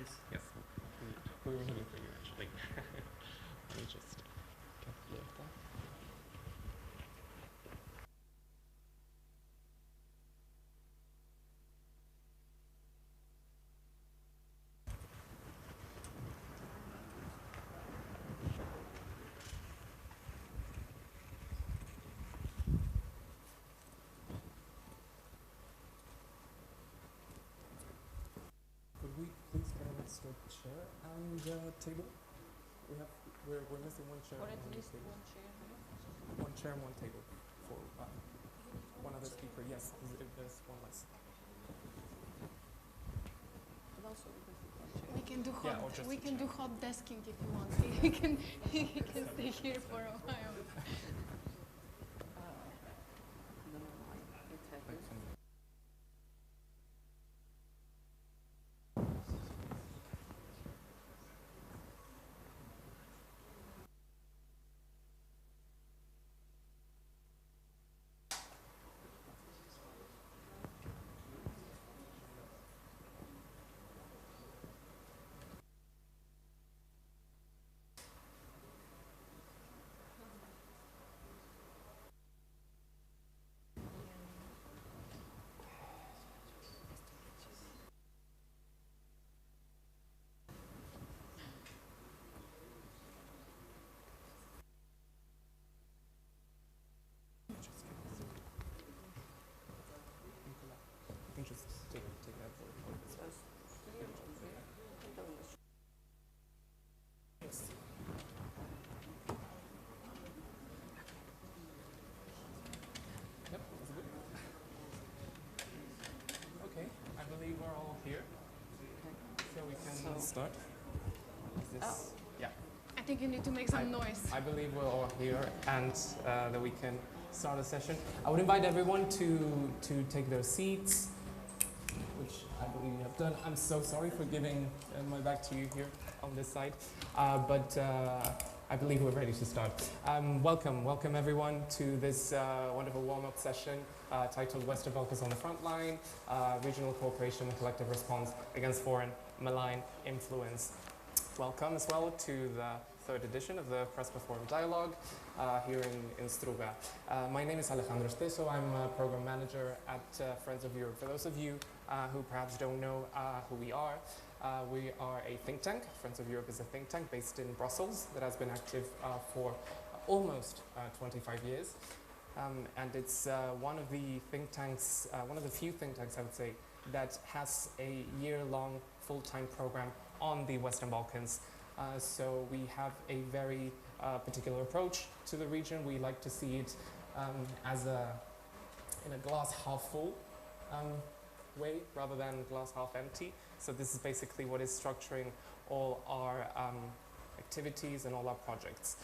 Yes, we were looking for you actually. Let me just get rid of that. Could we please get an extra chair and table? We're missing one chair. Or at and one least table. one chair. One chair and one table for one other speaker. Yes, if there's one less. But also We can do Yeah, or just we a can chair. do hot desking if you want. He can stay here for a while. You can just take that for this one. Yes. Yep, that's good. Okay, I believe we're all here. So we can start. Is this? Yeah. I think you need to make some noise. I believe we're all here and that we can start a session. I would invite everyone to take their seats, which I believe you have done. I'm so sorry for giving my back to you here on this side, but I believe we're ready to start. Welcome everyone to this wonderful warm-up session titled Western Balkans on the Frontline, Regional Cooperation and Collective Response Against Foreign Malign Influence. Welcome as well to the third edition of the Prespa Forum Dialogue here in Struga. My name is Alejandro Steso. I'm a program manager at Friends of Europe. For those of you who perhaps don't know who we are a think tank. Friends of Europe is a think tank based in Brussels that has been active for almost 25 years. And it's one of the think tanks, one of the few think tanks I would say, that has a year-long full-time program on the Western Balkans. So we have a very particular approach to the region. We like to see it as in a glass half full way rather than glass half empty. So this is basically what is structuring all our activities and all our projects.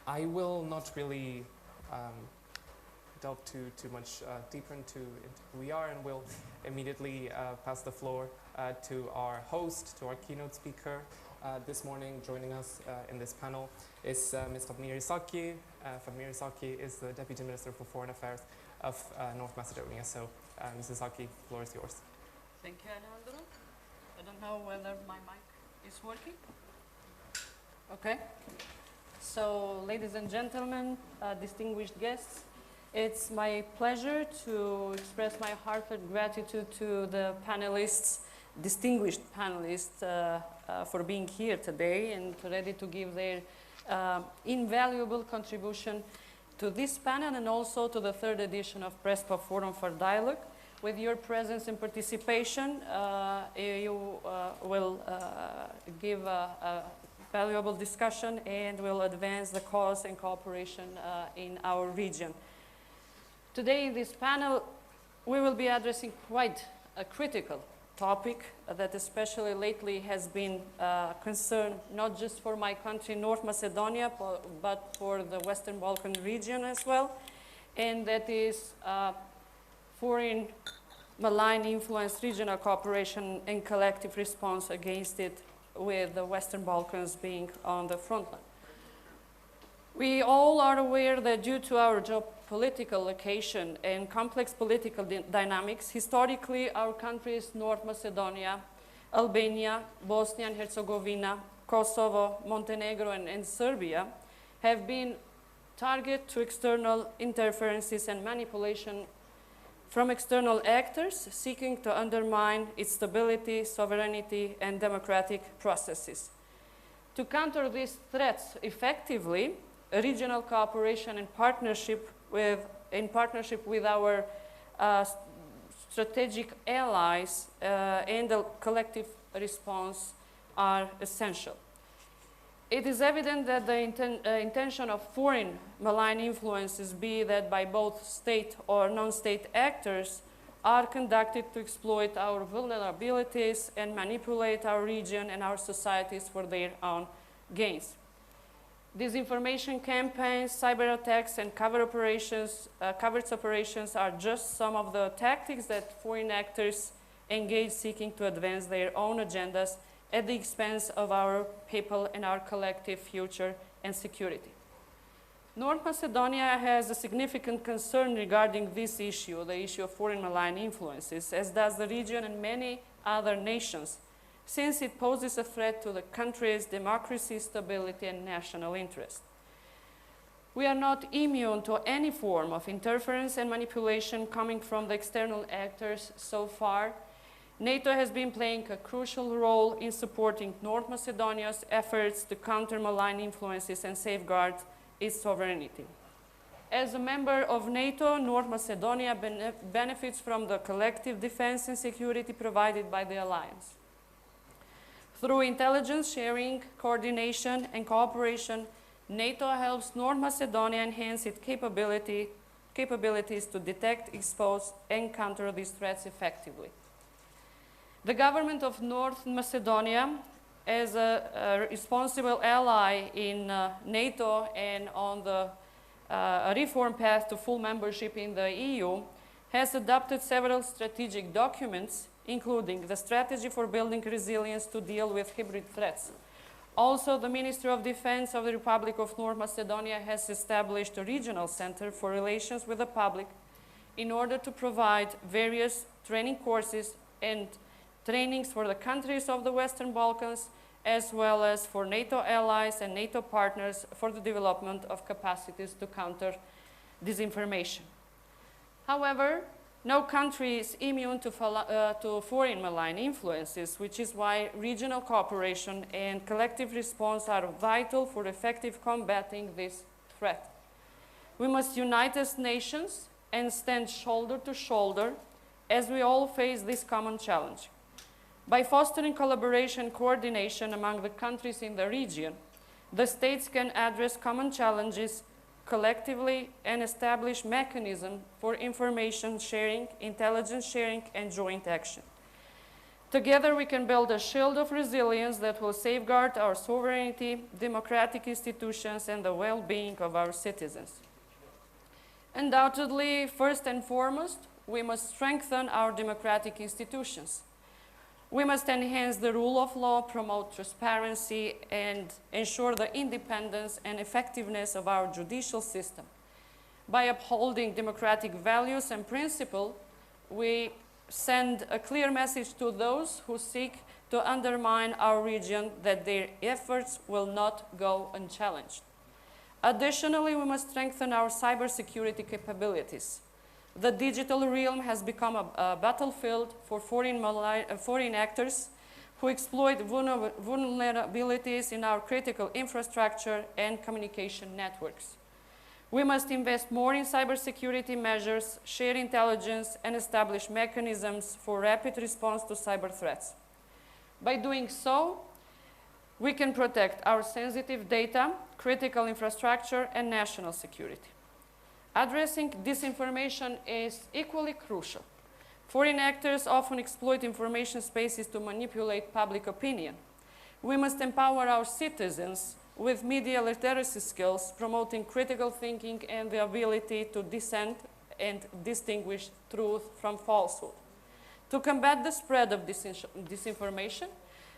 I will not really delve too much deeper into who we are, and will immediately pass the floor to our host, to our keynote speaker. This morning, joining us in this panel is Ms. Fatmir Isaki. Fatmir Isaki is the Deputy Minister for Foreign Affairs of North Macedonia. So, Ms. Isaki, the floor is yours. Thank you, Alejandro. I don't know whether my mic is working. Okay. So, ladies and gentlemen, distinguished guests, it's my pleasure to express my heartfelt gratitude to the panelists, distinguished panelists, for being here today and ready to give their invaluable contribution to this panel and also to the third edition of Prespa Forum for Dialogue. With your presence and participation, you will give a valuable discussion and will advance the cause and cooperation in our region. Today in this panel, we will be addressing quite a critical topic that especially lately has been concern not just for my country, North Macedonia, but for the Western Balkan region as well, and that is foreign malign influence, regional cooperation and collective response against it, with the Western Balkans being on the front line. We all are aware that due to our geopolitical location and complex political dynamics, historically our countries, North Macedonia, Albania, Bosnia and Herzegovina, Kosovo, Montenegro, and Serbia have been target to external interferences and manipulation from external actors seeking to undermine its stability, sovereignty, and democratic processes. To counter these threats effectively, regional cooperation and in partnership with our strategic allies and the collective response are essential. It is evident that the intention of foreign malign influences, be that by both state or non-state actors, are conducted to exploit our vulnerabilities and manipulate our region and our societies for their own gains. Disinformation campaigns, cyber attacks, and covert operations are just some of the tactics that foreign actors engage seeking to advance their own agendas at the expense of our people and our collective future and security. North Macedonia has a significant concern regarding this issue, the issue of foreign malign influences, as does the region and many other nations, since it poses a threat to the country's democracy, stability, and national interest. We are not immune to any form of interference and manipulation coming from the external actors so far. NATO has been playing a crucial role in supporting North Macedonia's efforts to counter malign influences and safeguard its sovereignty. As a member of NATO, North Macedonia benefits from the collective defense and security provided by the alliance. Through intelligence sharing, coordination, and cooperation, NATO helps North Macedonia enhance its capabilities to detect, expose, and counter these threats effectively. The government of North Macedonia, as a responsible ally in NATO and on the reform path to full membership in the EU, has adopted several strategic documents, including the Strategy for Building Resilience to Deal with Hybrid Threats. Also, the Ministry of Defense of the Republic of North Macedonia has established a regional center for relations with the public in order to provide various training courses and trainings for the countries of the Western Balkans, as well as for NATO allies and NATO partners for the development of capacities to counter disinformation. However, no country is immune to foreign malign influences, which is why regional cooperation and collective response are vital for effective combating this threat. We must unite as nations and stand shoulder to shoulder as we all face this common challenge. By fostering collaboration and coordination among the countries in the region, the states can address common challenges collectively and establish mechanisms for information sharing, intelligence sharing, and joint action. Together, we can build a shield of resilience that will safeguard our sovereignty, democratic institutions, and the well-being of our citizens. Undoubtedly, first and foremost, we must strengthen our democratic institutions. We must enhance the rule of law, promote transparency, and ensure the independence and effectiveness of our judicial system. By upholding democratic values and principles, we send a clear message to those who seek to undermine our region that their efforts will not go unchallenged. Additionally, we must strengthen our cybersecurity capabilities. The digital realm has become a battlefield for foreign actors who exploit vulnerabilities in our critical infrastructure and communication networks. We must invest more in cybersecurity measures, share intelligence, and establish mechanisms for rapid response to cyber threats. By doing so, we can protect our sensitive data, critical infrastructure, and national security. Addressing disinformation is equally crucial. Foreign actors often exploit information spaces to manipulate public opinion. We must empower our citizens with media literacy skills, promoting critical thinking and the ability to discern and distinguish truth from falsehood. To combat the spread of disinformation,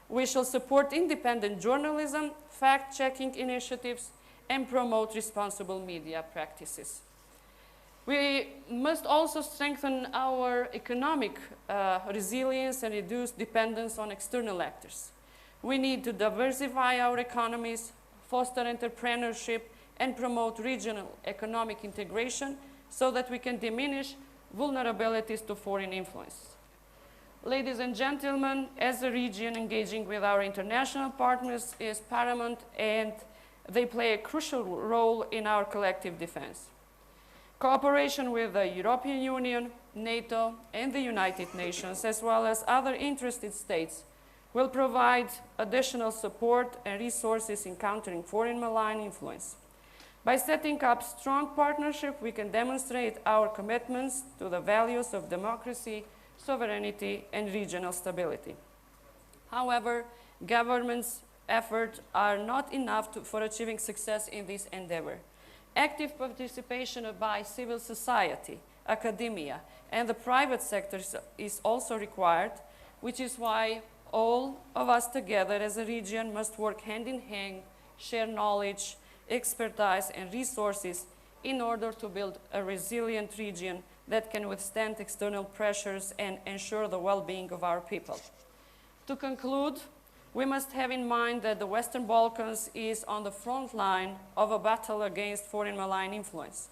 we shall support independent journalism, fact-checking initiatives, and promote responsible media practices. We must also strengthen our economic resilience and reduce dependence on external actors. We need to diversify our economies, foster entrepreneurship, and promote regional economic integration so that we can diminish vulnerabilities to foreign influence. Ladies and gentlemen, as a region, engaging with our international partners is paramount, and they play a crucial role in our collective defense. Cooperation with the European Union, NATO, and the United Nations, as well as other interested states, will provide additional support and resources in countering foreign malign influence. By setting up strong partnership, we can demonstrate our commitments to the values of democracy, sovereignty, and regional stability. However, governments' efforts are not enough for achieving success in this endeavor. Active participation by civil society, academia, and the private sector is also required, which is why all of us together as a region must work hand in hand, share knowledge, expertise, and resources in order to build a resilient region that can withstand external pressures and ensure the well-being of our people. To conclude, we must have in mind that the Western Balkans is on the front line of a battle against foreign malign influence.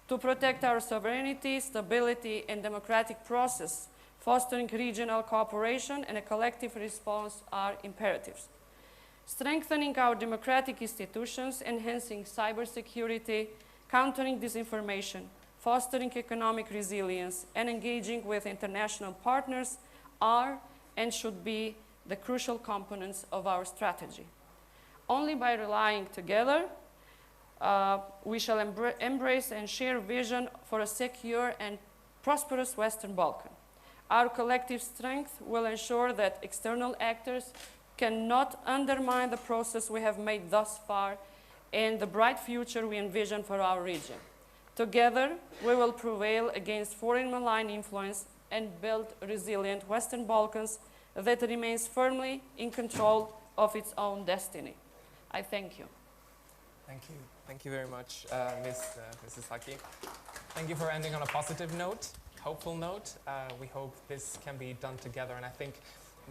To protect our sovereignty, stability, and democratic process, fostering regional cooperation and a collective response are imperatives. Strengthening our democratic institutions, enhancing cybersecurity, countering disinformation, fostering economic resilience, and engaging with international partners are and should be the crucial components of our strategy. Only by relying together, we shall embrace and share vision for a secure and prosperous Western Balkan. Our collective strength will ensure that external actors cannot undermine the process we have made thus far and the bright future we envision for our region. Together, we will prevail against foreign malign influence and build resilient Western Balkans that remains firmly in control of its own destiny. I thank you. Thank you. Thank you very much, Mrs. Haki. Thank you for ending on a positive note, hopeful note. We hope this can be done together, and I think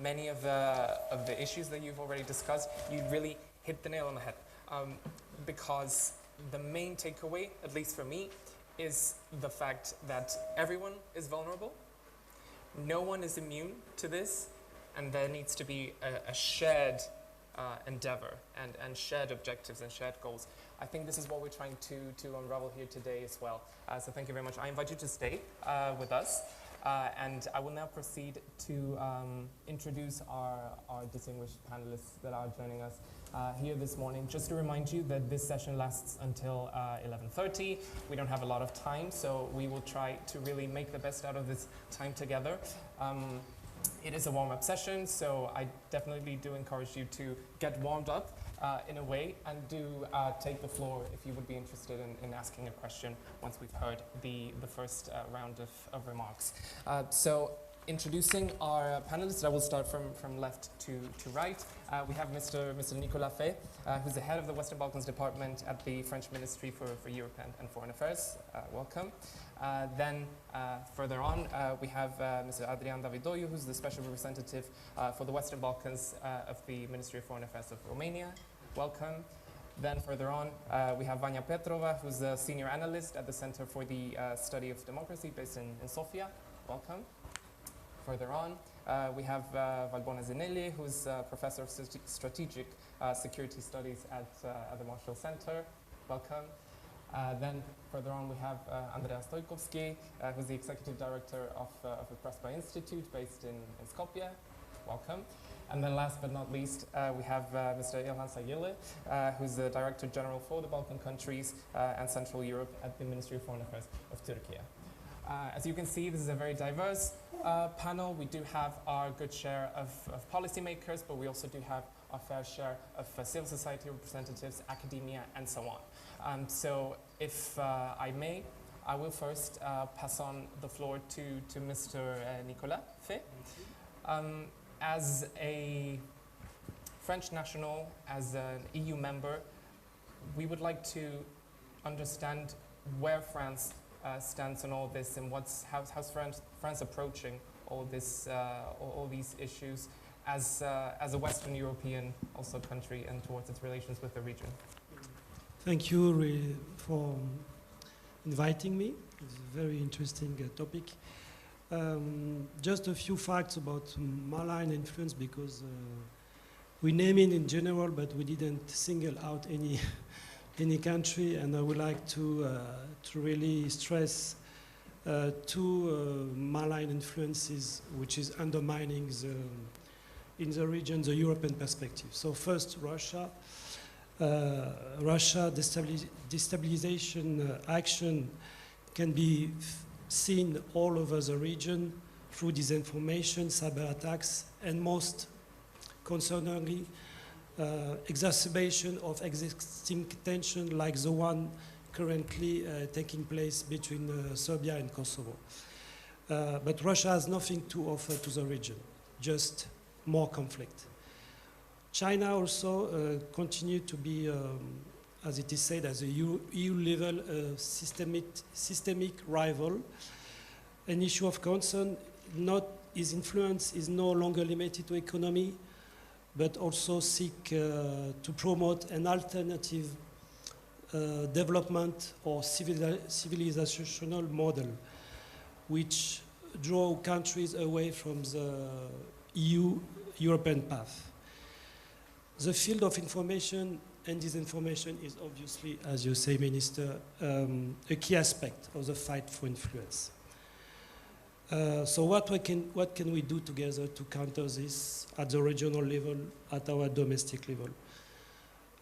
many of the issues that you've already discussed, you really hit the nail on the head. Because the main takeaway, at least for me, is the fact that everyone is vulnerable. No one is immune to this, and there needs to be a shared endeavor and shared objectives and shared goals. I think this is what we're trying to unravel here today as well. So thank you very much. I invite you to stay with us, and I will now proceed to introduce our distinguished panelists that are joining us here this morning. Just to remind you that this session lasts until 11:30. We don't have a lot of time, so we will try to really make the best out of this time together. It is a warm-up session, so I definitely do encourage you to get warmed up in a way, and do take the floor if you would be interested in asking a question once we've heard the first round of remarks. So introducing our panelists, I will start from left to right. We have Mr. Nicolas Fay, who's the head of the Western Balkans Department at the French Ministry for Europe and Foreign Affairs. Welcome. Then further on, we have Mr. Adrian Davidoiu, who's the special representative for the Western Balkans of the Ministry of Foreign Affairs of Romania. Welcome. Then further on, we have Vanya Petrova, who's a senior analyst at the Center for the Study of Democracy based in Sofia. Welcome. Further on, we have Valbona Zinelli, who's a professor of strategic security studies at the Marshall Center. Welcome. Then further on, we have Andrea Stojkovski, who's the executive director of the Prespa Institute based in Skopje. Welcome. And then last but not least, we have Mr. Ilhan Sayile, who's the Director General for the Balkan countries and Central Europe at the Ministry of Foreign Affairs of Turkey. As you can see, this is a very diverse panel. We do have our good share of policymakers, but we also do have our fair share of civil society representatives, academia, and so on. So if I may, I will first pass on the floor to Mr. Nicolas Fay. As a French national, as an EU member, we would like to understand where France stance on all this, and how's France approaching all this, all these issues as a Western European also country and towards its relations with the region? Thank you for inviting me. It's a very interesting topic. Just a few facts about malign influence, because we name it in general, but we didn't single out any country, and I would like to really stress two malign influences which is undermining in the region the European perspective. So first, Russia. Russia destabilization action can be seen all over the region through disinformation, cyber attacks, and most concerningly, exacerbation of existing tension like the one currently taking place between Serbia and Kosovo. But Russia has nothing to offer to the region, just more conflict. China also continued to be, as it is said, as a EU level systemic rival. An issue of concern, his influence is no longer limited to economy, but also seek to promote an alternative development or civilizational model, which draw countries away from the European path. The field of information and disinformation is obviously, as you say, Minister, a key aspect of the fight for influence. So what can we do together to counter this at the regional level, at our domestic level?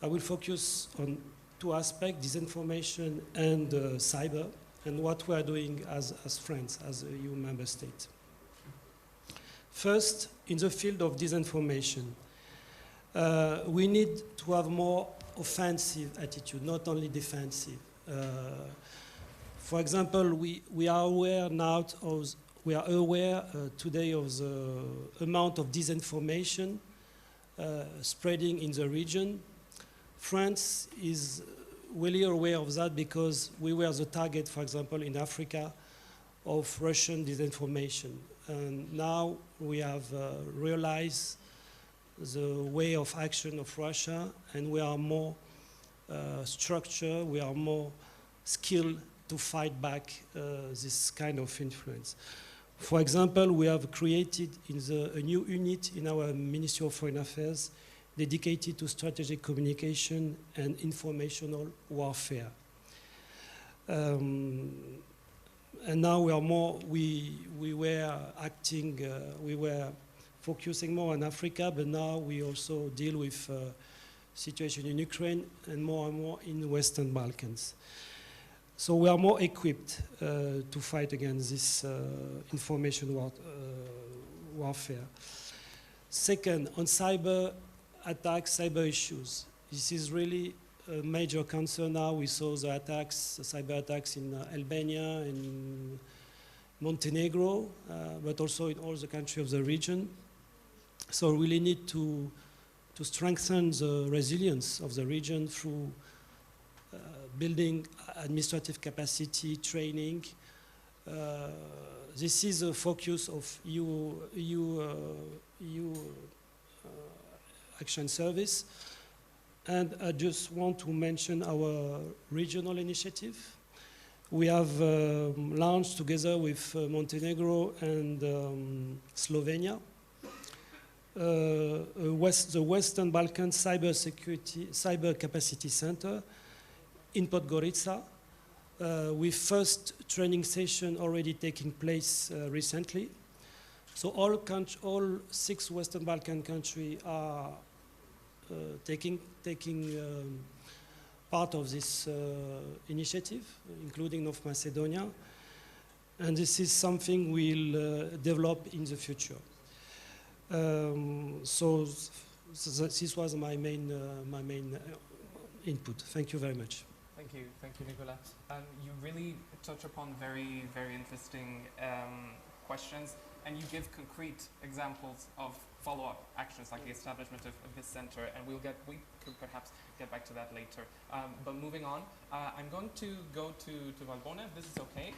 I will focus on two aspects, disinformation and cyber, and what we are doing as France, as a EU member state. First, in the field of disinformation, we need to have more offensive attitude, not only defensive. For example, we are aware now today of the amount of disinformation spreading in the region. France is really aware of that because we were the target, for example, in Africa, of Russian disinformation. And now we have realized the way of action of Russia, and we are more structured, we are more skilled to fight back this kind of influence. For example, we have created a new unit in our Ministry of Foreign Affairs dedicated to strategic communication and informational warfare. And now we were focusing more on Africa, but now we also deal with situation in Ukraine and more in Western Balkans. So we are more equipped to fight against this information warfare. Second, on cyber attacks, cyber issues. This is really a major concern now. We saw the cyber attacks in Albania, in Montenegro, but also in all the countries of the region. So we really need to strengthen the resilience of the region through building administrative capacity, training. This is a focus of EU Action Service. And I just want to mention our regional initiative. We have launched together with Montenegro and Slovenia the Western Balkans Cyber Capacity Center in Podgorica, with first training session already taking place recently. So all 6 Western Balkan countries are taking part of this initiative, including North Macedonia, and this is something we'll develop in the future. So this was my main input. Thank you very much. Thank you, Nicolas. You really touch upon very, very interesting questions. and you give concrete examples of follow-up actions like the establishment of this center, and we could perhaps get back to that later. But moving on, I'm going to go to Valbona, if this is okay,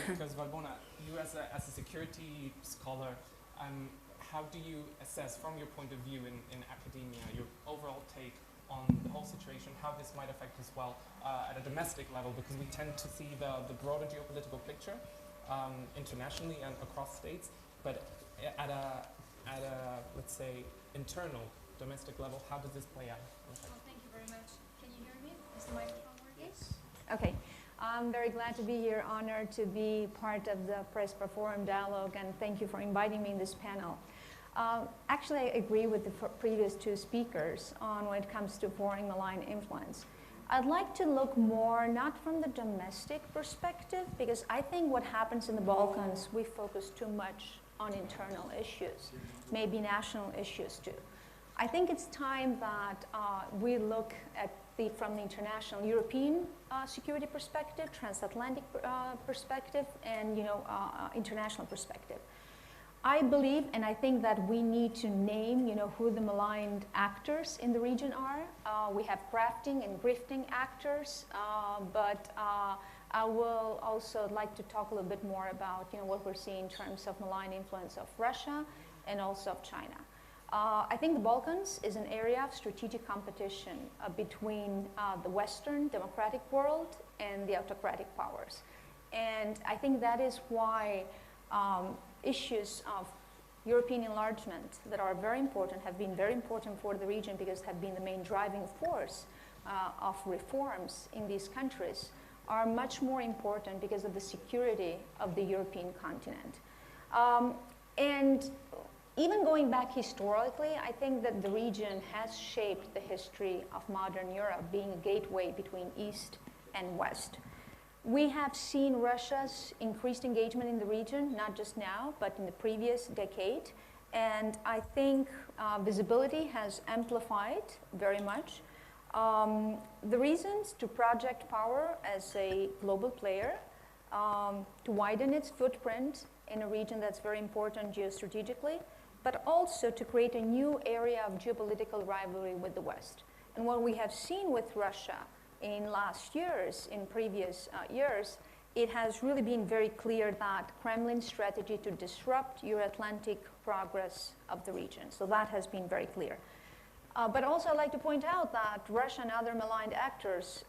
because Valbona, you as a security scholar, how do you assess, from your point of view in academia, your overall take on the whole situation, how this might affect as well at a domestic level, because we tend to see the broader geopolitical picture internationally and across states, but at a let's say internal domestic level, how does this play out? Well, thank you very much. Can you hear me? Is the microphone working? Yes. Okay. I'm very glad to be here, honored to be part of the Prespa Forum Dialogue, and thank you for inviting me in this panel. Actually, I agree with the previous two speakers on when it comes to foreign malign influence. I'd like to look more, not from the domestic perspective, because I think what happens in the Balkans, we focus too much on internal issues, maybe national issues too. I think it's time that we look at from the international European security perspective, transatlantic perspective, and international perspective. I believe, and I think that we need to name, who the maligned actors in the region are. We have crafting and grifting actors, but I will also like to talk a little bit more about, what we're seeing in terms of malign influence of Russia and also of China. I think the Balkans is an area of strategic competition between the Western democratic world and the autocratic powers. And I think that is why issues of European enlargement that are very important, have been very important for the region because have been the main driving force of reforms in these countries, are much more important because of the security of the European continent. And even going back historically, I think that the region has shaped the history of modern Europe, being a gateway between East and West. We have seen Russia's increased engagement in the region, not just now, but in the previous decade. And I think visibility has amplified very much. The reasons to project power as a global player, to widen its footprint in a region that's very important geostrategically, but also to create a new area of geopolitical rivalry with the West. And what we have seen with Russia in last years, in previous years, it has really been very clear that Kremlin's strategy to disrupt Euro-Atlantic progress of the region. So that has been very clear. But also I'd like to point out that Russia and other maligned actors,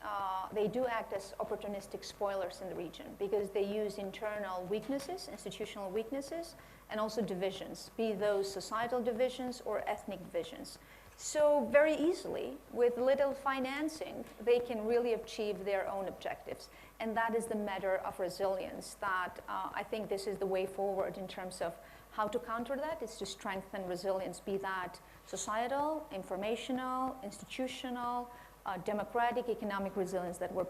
they do act as opportunistic spoilers in the region because they use internal weaknesses, institutional weaknesses, and also divisions, be those societal divisions or ethnic divisions. So very easily, with little financing, they can really achieve their own objectives. And that is the matter of resilience that I think this is the way forward in terms of how to counter that, is to strengthen resilience, be that societal, informational, institutional, democratic, economic resilience that were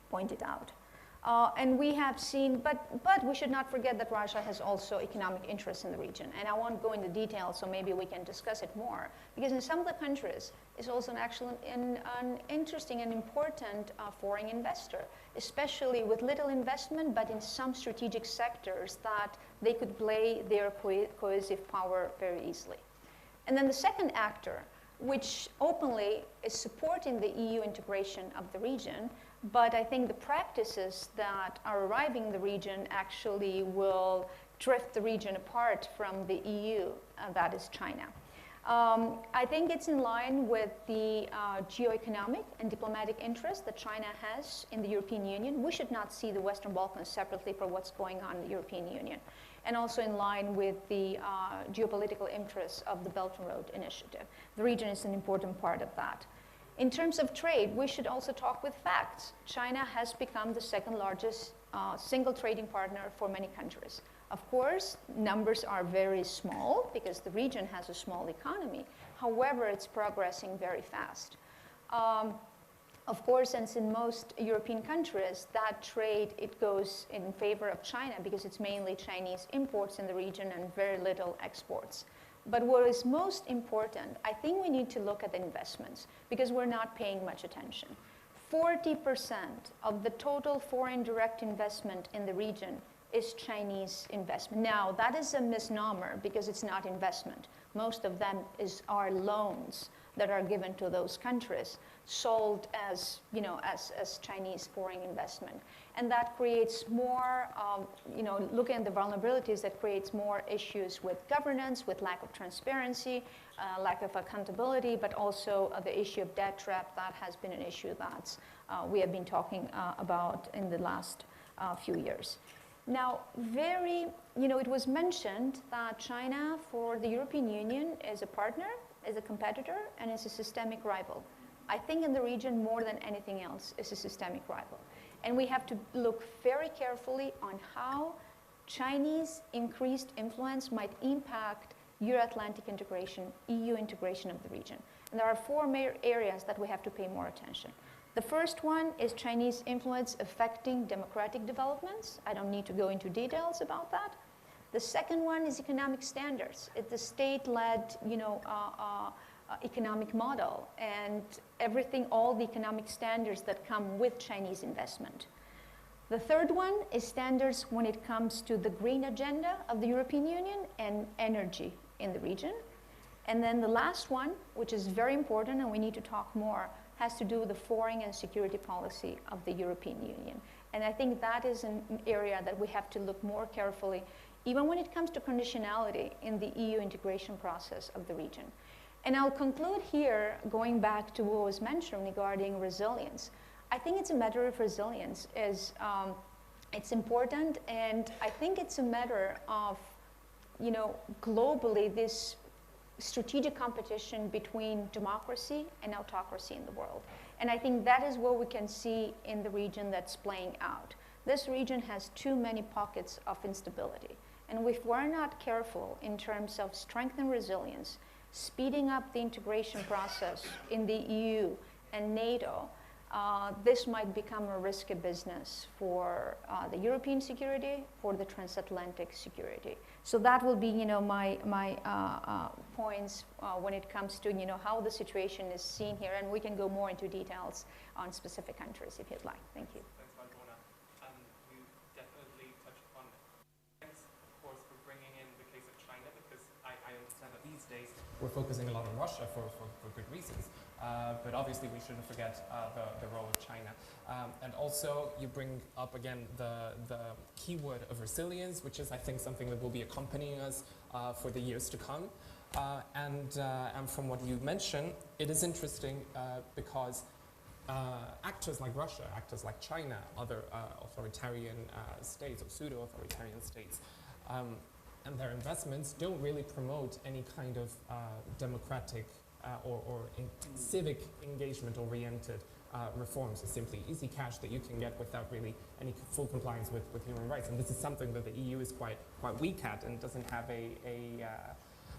pointed out. And we have seen, but we should not forget that Russia has also economic interests in the region. And I won't go into details, so maybe we can discuss it more. Because in some of the countries, it's also an interesting and important foreign investor, especially with little investment, but in some strategic sectors that they could play their cohesive power very easily. And then the second actor, which openly is supporting the EU integration of the region, but I think the practices that are arriving in the region actually will drift the region apart from the EU, that is China. I think it's in line with the geoeconomic and diplomatic interest that China has in the European Union. We should not see the Western Balkans separately from what's going on in the European Union. And also in line with the geopolitical interests of the Belt and Road Initiative. The region is an important part of that. In terms of trade, we should also talk with facts. China has become the second largest single trading partner for many countries. Of course, numbers are very small because the region has a small economy. However, it's progressing very fast. Of course, since in most European countries, that trade, it goes in favor of China because it's mainly Chinese imports in the region and very little exports. But what is most important, I think we need to look at the investments because we're not paying much attention. 40% of the total foreign direct investment in the region is Chinese investment. Now, that is a misnomer because it's not investment. Most of them are loans that are given to those countries, sold as, as Chinese foreign investment. And that creates more, looking at the vulnerabilities, that creates more issues with governance, with lack of transparency, lack of accountability, but also the issue of debt trap. That has been an issue that we have been talking about in the last few years. Now, it was mentioned that China for the European Union is a partner, is a competitor, and is a systemic rival. I think in the region, more than anything else, is a systemic rival. And we have to look very carefully on how Chinese increased influence might impact Euro-Atlantic integration, EU integration of the region. And there are four major areas that we have to pay more attention. The first one is Chinese influence affecting democratic developments. I don't need to go into details about that. The second one is economic standards. It's the state-led, economic model and everything, all the economic standards that come with Chinese investment. The third one is standards when it comes to the green agenda of the European Union and energy in the region. And then the last one, which is very important and we need to talk more, has to do with the foreign and security policy of the European Union. And I think that is an area that we have to look more carefully, even when it comes to conditionality in the EU integration process of the region. And I'll conclude here, going back to what was mentioned regarding resilience. I think it's a matter of resilience. It's important, and I think it's a matter of, globally, this strategic competition between democracy and autocracy in the world. And I think that is what we can see in the region that's playing out. This region has too many pockets of instability. And if we're not careful in terms of strength and resilience, speeding up the integration process in the EU and NATO, this might become a risky business for the European security, for the transatlantic security. So that will be, my points when it comes to, how the situation is seen here, and we can go more into details on specific countries if you'd like. Thank you. Thanks, Valdona. You definitely touched upon it. Thanks, of course, for bringing in the case of China, because I understand that these days we're focusing a lot on Russia for good reasons. But obviously we shouldn't forget the role of China. And also you bring up again the keyword of resilience, which is I think something that will be accompanying us for the years to come. And from what you mentioned, it is interesting because actors like Russia, actors like China, other authoritarian states or pseudo-authoritarian states, and their investments don't really promote any kind of democratic or civic engagement-oriented reforms. It's simply easy cash that you can get without really any full compliance with human rights. And this is something that the EU is quite weak at and doesn't have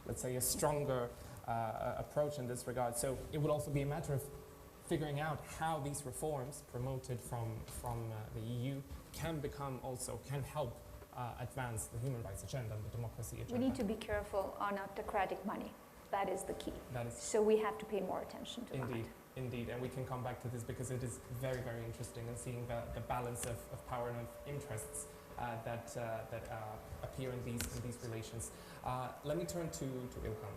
let's say, a stronger approach in this regard. So it would also be a matter of figuring out how these reforms promoted from the EU can help advance the human rights agenda and the democracy agenda. We need to be careful on autocratic money. That is the key. So we have to pay more attention to that. Indeed, and we can come back to this because it is very, very interesting in seeing the balance of power and of interests that appear in these relations. Let me turn to Ilhan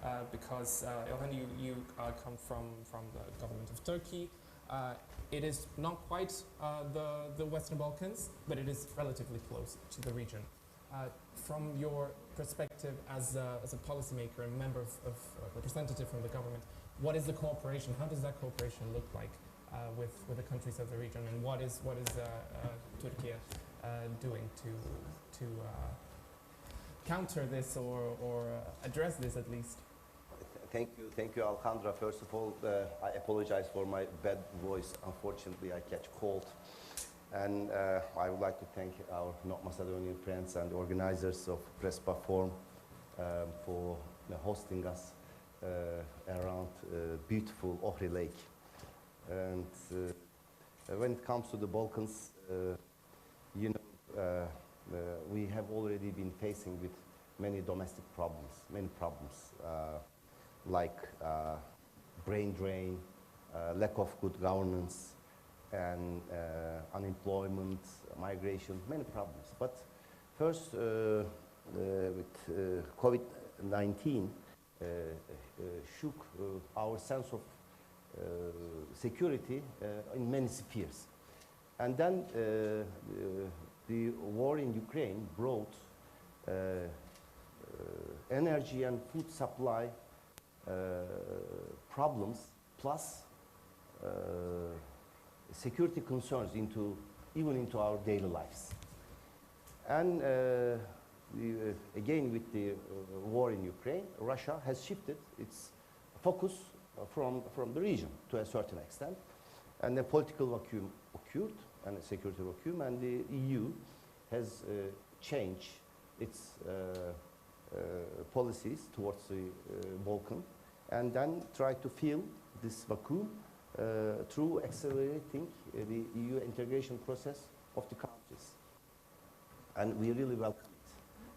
now, because Ilhan, you come from the government of Turkey. It is not quite the Western Balkans, but it is relatively close to the region. From your perspective as a policymaker and member of representative from the government, what is the cooperation? How does that cooperation look like with the countries of the region, and what is Turkey doing to counter this or address this at least? Thank you, Alejandra. First of all, I apologize for my bad voice. Unfortunately, I catch cold. And I would like to thank our North Macedonian friends and organizers of Prespa Forum for hosting us around beautiful Ohri Lake. And when it comes to the Balkans, we have already been facing with many domestic problems, like brain drain, lack of good governance, and unemployment, migration, many problems. But first, with COVID-19, shook our sense of security in many spheres. And then the war in Ukraine brought energy and food supply problems, plus security concerns even into our daily lives. And again, with the war in Ukraine, Russia has shifted its focus from the region to a certain extent, and a political vacuum occurred, and a security vacuum, and the EU has changed its policies towards the Balkan, and then tried to fill this vacuum through accelerating the EU integration process of the countries. And we really welcome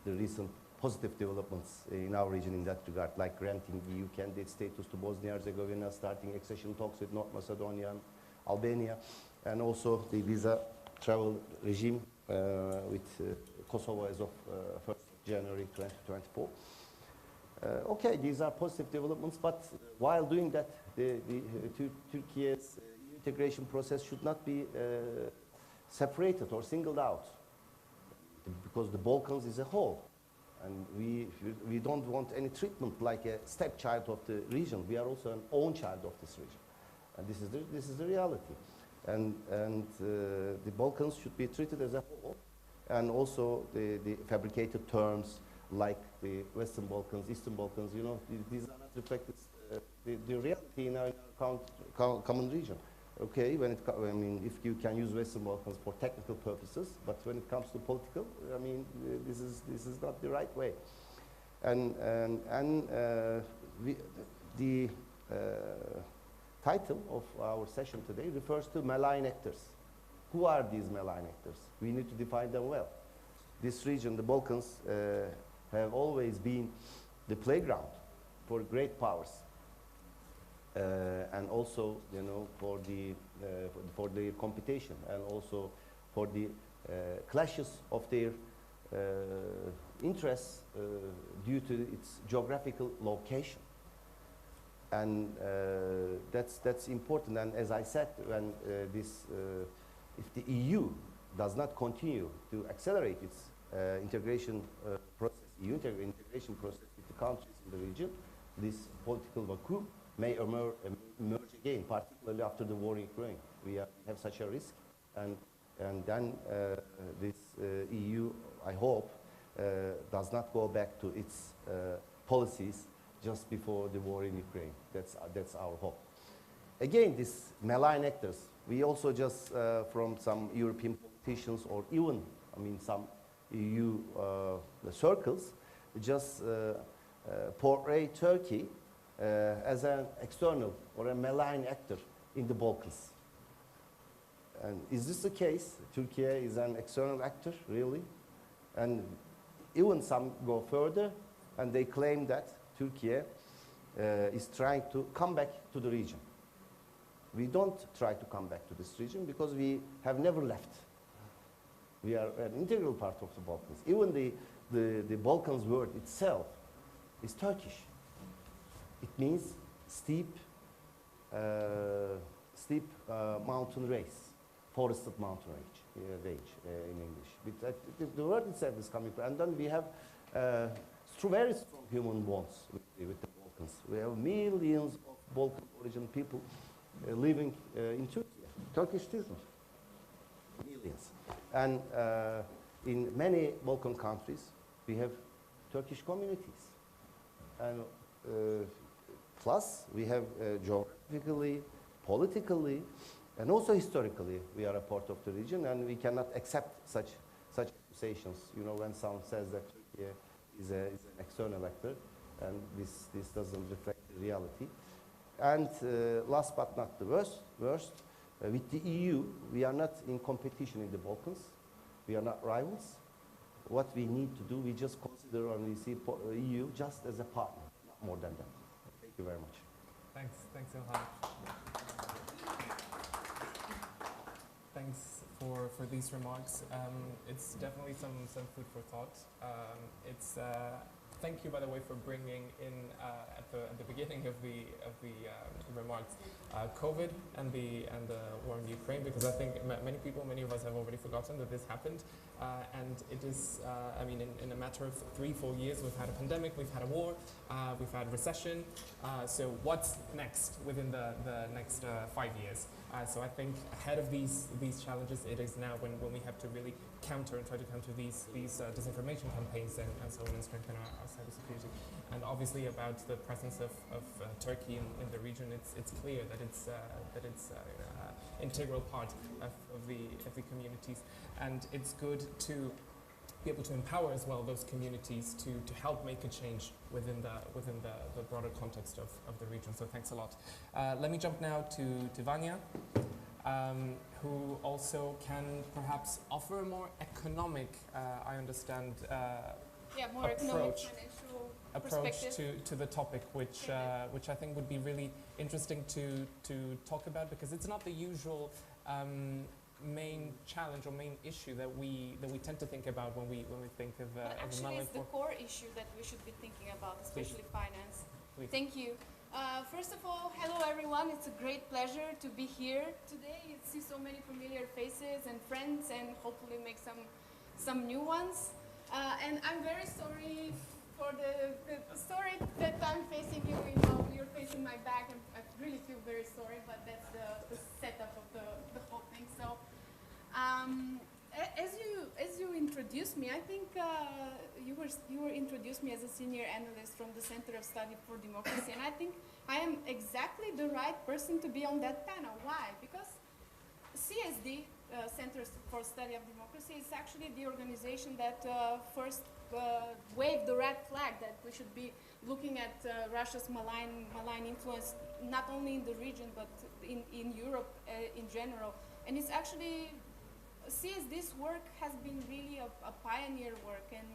the recent positive developments in our region in that regard, like granting EU candidate status to Bosnia-Herzegovina, starting accession talks with North Macedonia and Albania, and also the visa travel regime with Kosovo as of 1st January 2024. Okay, these are positive developments, but while doing that, Turkey's integration process should not be separated or singled out, because the Balkans is a whole, and we don't want any treatment like a stepchild of the region. We are also an own child of this region, and this is the reality. And the Balkans should be treated as a whole, and also the fabricated terms like the Western Balkans, Eastern Balkans, you know, these are not reflected the reality in our common region. Okay, I mean, if you can use Western Balkans for technical purposes, but when it comes to political, I mean, this is not the right way. And the title of our session today refers to malign actors. Who are these malign actors? We need to define them well. This region, the Balkans, have always been the playground for great powers, and also, you know, for the competition, and also for the clashes of their interests due to its geographical location. And that's important. And as I said, when if the EU does not continue to accelerate its integration process, EU integration process with the countries in the region, this political vacuum may emerge again, particularly after the war in Ukraine. We have such a risk, and then this EU, I hope, does not go back to its policies just before the war in Ukraine. That's our hope. Again, these malign actors, we also just from some European politicians, or even, I mean, some EU circles, just portray Turkey as an external or a malign actor in the Balkans. And is this the case? Turkey is an external actor, really? And even some go further, and they claim that Turkey is trying to come back to the region. We don't try to come back to this region because we have never left. We are an integral part of the Balkans. Even the Balkans word itself is Turkish. It means steep mountain race, forested mountain range in English. The word itself is coming from, and then we have very strong human bonds with the Balkans. We have millions of Balkan origin people living in Turkey, Turkish citizens, millions. And in many Balkan countries, we have Turkish communities. And plus, we have geographically, politically, and also historically, we are a part of the region, and we cannot accept such accusations. You know, when someone says that Turkey is an external actor, and this doesn't reflect the reality. And last but not the worst, with the EU, we are not in competition in the Balkans. We are not rivals. What we need to do, we just consider and we see EU just as a partner, not more than that. Thank you very much. Thanks so much. thanks for these remarks. It's definitely some food for thought. Thank you, by the way, for bringing in at the beginning of the remarks COVID and the war in Ukraine, because I think many of us have already forgotten that this happened, and it is I mean in a matter of 3-4 years we've had a pandemic, we've had a war, we've had recession. So what's next within the next 5 years? So I think ahead of these challenges, it is now when we have to really counter and try to counter these disinformation campaigns and so on, and strengthen our cybersecurity. And obviously about the presence of Turkey in the region, it's clear that it's integral part of the communities, and it's good to be able to empower as well those communities to help make a change within the broader context of the region. So thanks a lot. Let me jump now to Vanya, who also can perhaps offer a more economic, I understand, more economic, approach financial to the topic, which I think would be really interesting to talk about, because it's not the usual main challenge or main issue that we tend to think about when we think of But actually, it's the core issue that we should be thinking about, especially finance. Please. Thank you. First of all, hello everyone. It's a great pleasure to be here today. See so many familiar faces and friends, and hopefully make some new ones. And I'm very sorry for the story that I'm facing you. You're facing my back, and I really feel very sorry. But that's the setup of the whole thing. So, as you introduced me, I think you were introduced me as a senior analyst from the Center of Study for Democracy, and I think I am exactly the right person to be on that panel. Why? Because CSD, Center for Study of Democracy, is actually the organization that first waved the red flag that we should be looking at Russia's malign influence, not only in the region, but in Europe in general. And it's actually, CSD's work has been really a pioneer work, and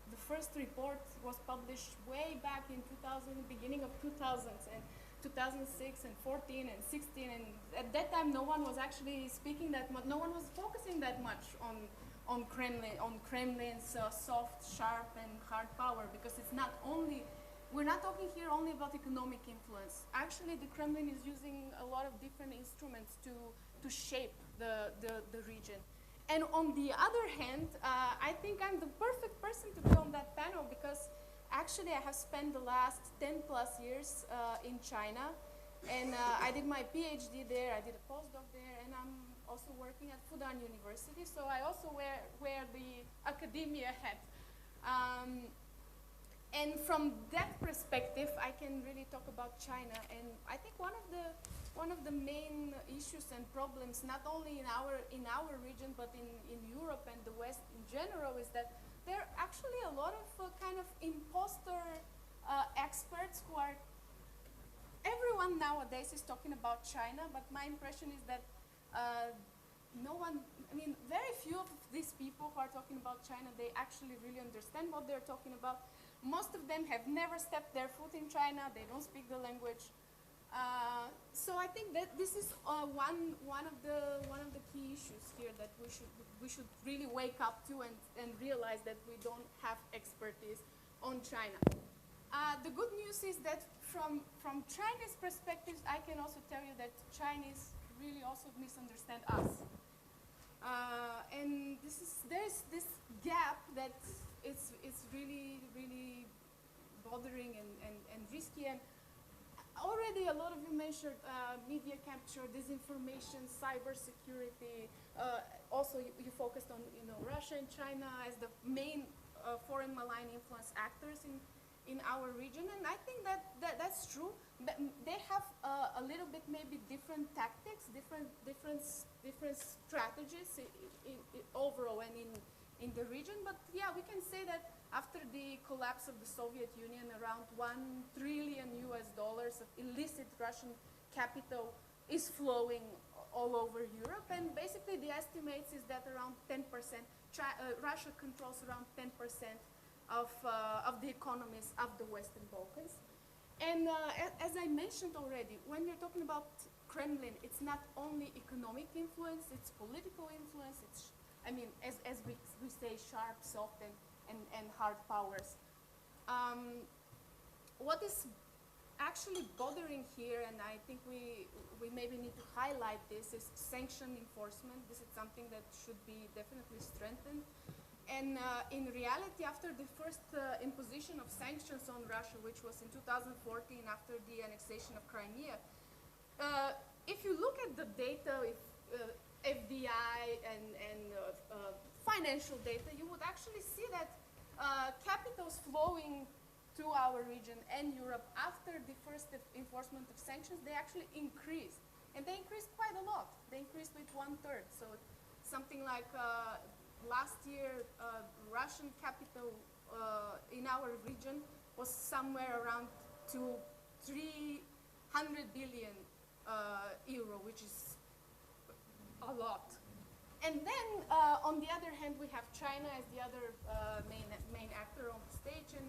the first report was published way back in 2000, beginning of 2000s, and 2006 and 14 and 16, and at that time no one was actually speaking that much, no one was focusing that much on Kremlin's soft, sharp and hard power, because it's not only, we're not talking here only about economic influence. Actually, the Kremlin is using a lot of different instruments to shape the region. And on the other hand, I think I'm the perfect person to be on that panel, because actually I have spent the last 10 plus years in China, and I did my PhD there, I did a postdoc there, and I'm also working at Fudan University, so I also wear the academia hat. And from that perspective, I can really talk about China. And I think one of the main issues and problems, not only in our region, but in Europe and the West in general, is that there are actually a lot of kind of imposter experts who are. Everyone nowadays is talking about China, but my impression is that no one, I mean, very few of these people who are talking about China, they actually really understand what they're talking about. Most of them have never stepped their foot in China. They don't speak the language. So I think that this is one of the key issues here that we should really wake up to and realize that we don't have expertise on China. The good news is that from Chinese perspectives, I can also tell you that Chinese really also misunderstand us. And there's this gap that it's really, really bothering and risky. And already a lot of you mentioned media capture, disinformation, cybersecurity. Also, you focused on Russia and China as the main foreign malign influence actors in our region, and I think that's true. But they have a little bit maybe different tactics, different strategies overall and in the region. But yeah, we can say that after the collapse of the Soviet Union, around $1 trillion of illicit Russian capital is flowing all over Europe, and basically the estimates is that around 10%, Russia controls around 10% of the economies of the Western Balkans. And as I mentioned already, when you're talking about Kremlin, it's not only economic influence, it's political influence, it's, I mean, as we say, sharp, soft, and hard powers. What is actually bothering here, and I think we maybe need to highlight this, is sanction enforcement. This is something that should be definitely strengthened. And in reality, after the first imposition of sanctions on Russia, which was in 2014 after the annexation of Crimea, if you look at the data, if FDI and financial data, you would actually see that capitals flowing to our region and Europe after the first enforcement of sanctions, they actually increased. And they increased quite a lot. They increased with 1/3. So something like last year, Russian capital in our region was somewhere around to 300 billion euro, which is a lot. And then, on the other hand, we have China as the other main actor on the stage. And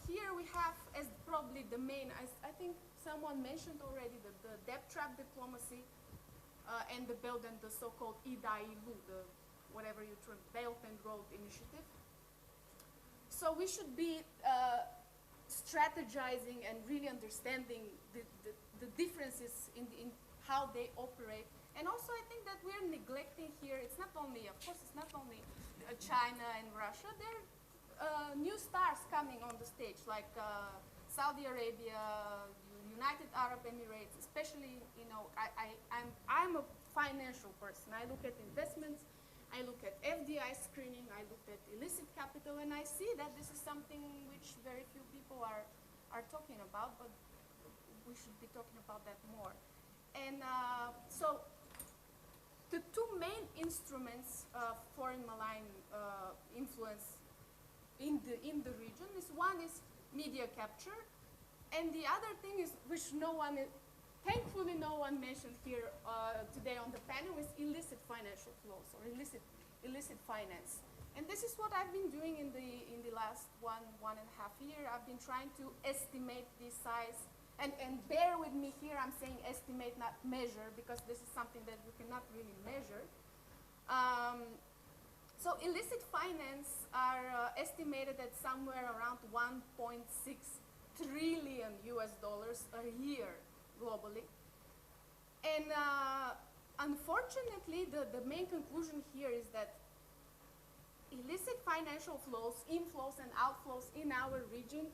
here we have, as probably the main, I think someone mentioned already, the debt trap diplomacy and the Belt and the so-called IDAILU, the whatever you term, Belt and Road Initiative. So we should be strategizing and really understanding the differences in how they operate. And also I think that we're neglecting here, it's not only, of course, it's not only China and Russia, there are new stars coming on the stage, like Saudi Arabia, United Arab Emirates, especially, you know, I'm a financial person. I look at investments, I look at FDI screening, I look at illicit capital, and I see that this is something which very few people are talking about, but we should be talking about that more. And so the two main instruments of foreign malign influence in the region is, one is media capture, and the other thing is, which thankfully no one mentioned here today on the panel, is illicit financial flows or illicit finance. And this is what I've been doing in the last one and a half year. I've been trying to estimate the size. And bear with me here, I'm saying estimate, not measure, because this is something that you cannot really measure. So illicit finance are estimated at somewhere around 1.6 trillion US dollars a year globally. And unfortunately, the main conclusion here is that illicit financial flows, inflows and outflows in our region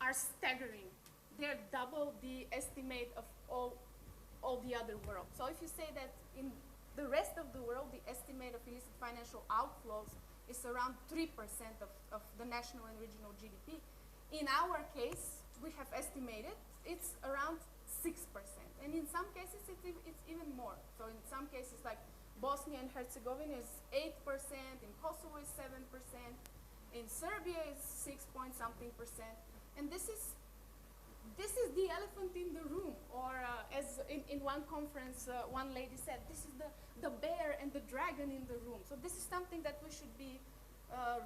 are staggering. They're double the estimate of all the other world. So if you say that in the rest of the world, the estimate of illicit financial outflows is around 3% of the national and regional GDP. In our case, we have estimated it's around 6%. And in some cases, it's even more. So in some cases, like Bosnia and Herzegovina is 8%, in Kosovo is 7%, in Serbia is 6-point-something%. And this is the elephant in the room, or as in one conference, one lady said, this is the bear and the dragon in the room. So this is something that we should be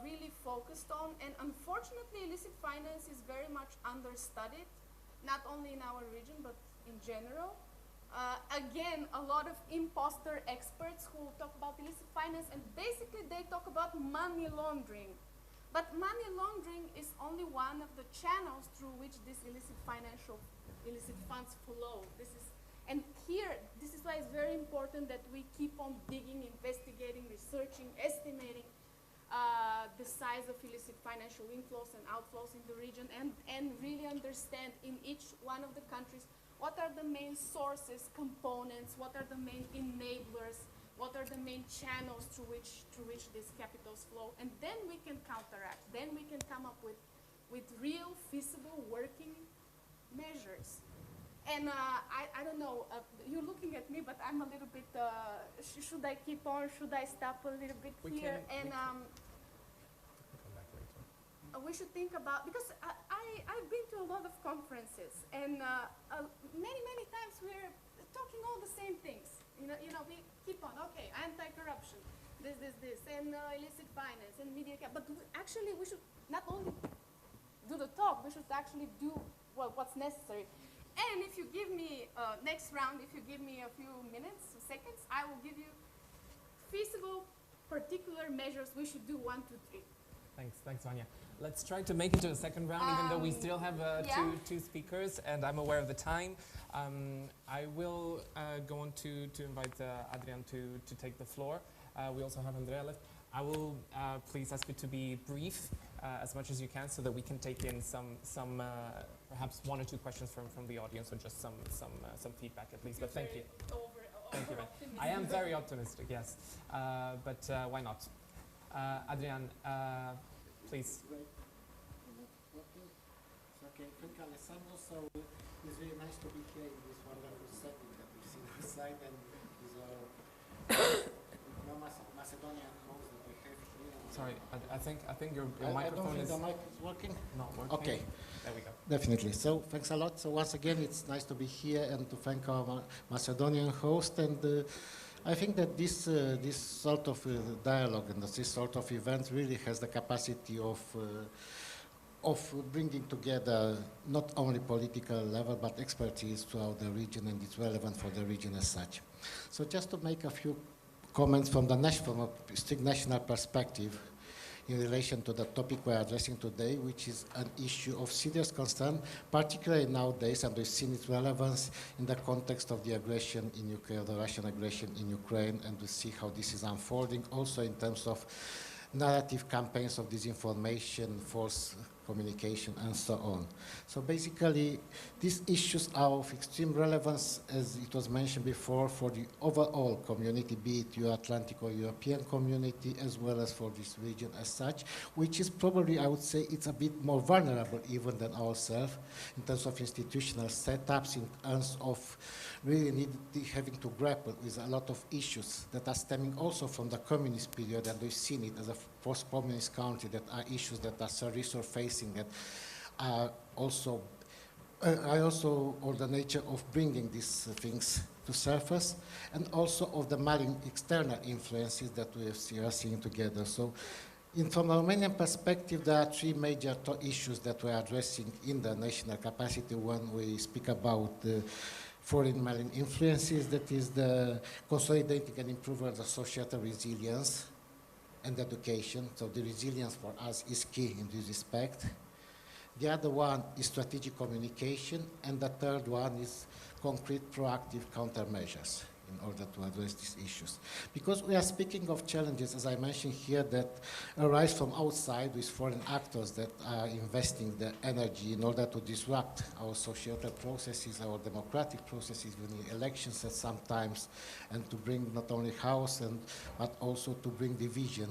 really focused on. And unfortunately, illicit finance is very much understudied, not only in our region, but in general. Again, a lot of imposter experts who talk about illicit finance, and basically they talk about money laundering. But money laundering is only one of the channels through which this illicit funds flow. This is why it's very important that we keep on digging, investigating, researching, estimating the size of illicit financial inflows and outflows in the region, and really understand in each one of the countries what are the main sources, components, what are the main enablers, what are the main channels through which these capitals flow, and then we can counteract. Then we can come up with real, feasible, working measures. And I don't know, you're looking at me, but I'm a little bit, should I keep on, should I stop a little bit here? We should think about, because I've been to a lot of conferences, and many times we're talking all the same things. You know, we keep on, okay, anti-corruption, this, and illicit finance, and media cap. But actually, we should not only do the talk, we should actually do what's necessary. And if you give me, next round, if you give me a few minutes, seconds, I will give you feasible, particular measures we should do, 1, 2, 3. Thanks, Vanya. Let's try to make it to the second round, even though we still have yeah. two speakers, and I'm aware of the time. I will go on to invite Adrian to take the floor. We also have Andrea left. I will please ask you to be brief as much as you can, so that we can take in some perhaps 1 or 2 questions from the audience, or just some feedback at least. But thank you. Thank you. I am very optimistic, yes, but why not? Adrian, please. Great. Okay, thank you, Alessandro. So it's really nice to be here in this wonderful setting that we've seen outside, and these are Macedonian hosts that we have here. Sorry, I think your I microphone don't think is the mic is working. not working. Okay. There we go. Definitely. So thanks a lot. So once again, it's nice to be here and to thank our Macedonian host. And I think that this sort of dialogue and this sort of event really has the capacity of bringing together not only political level but expertise throughout the region, and it's relevant for the region as such. So just to make a few comments from a strict national perspective in relation to the topic we're addressing today, which is an issue of serious concern, particularly nowadays, and we've seen its relevance in the context of the aggression in Ukraine, the Russian aggression in Ukraine, and we see how this is unfolding also in terms of narrative campaigns of disinformation, false communication, and so on. So basically, these issues are of extreme relevance, as it was mentioned before, for the overall community, be it Euro-Atlantic or European community, as well as for this region as such, which is probably, I would say, it's a bit more vulnerable even than ourselves in terms of institutional setups, in terms of really having to grapple with a lot of issues that are stemming also from the communist period, and we've seen it as a post-communist country, that are issues that are resurfacing, that are also of the nature of bringing these things to surface, and also of the malign external influences that we are seeing together. So from a Romanian perspective, there are 3 major issues that we're addressing in the national capacity when we speak about foreign malign influences. That is the consolidating and improving the societal resilience and education. So the resilience for us is key in this respect. The other one is strategic communication, and the third one is concrete proactive countermeasures in order to address these issues. Because we are speaking of challenges, as I mentioned here, that arise from outside with foreign actors that are investing their energy in order to disrupt our societal processes, our democratic processes, winning elections at some times, and to bring not only chaos, but also to bring division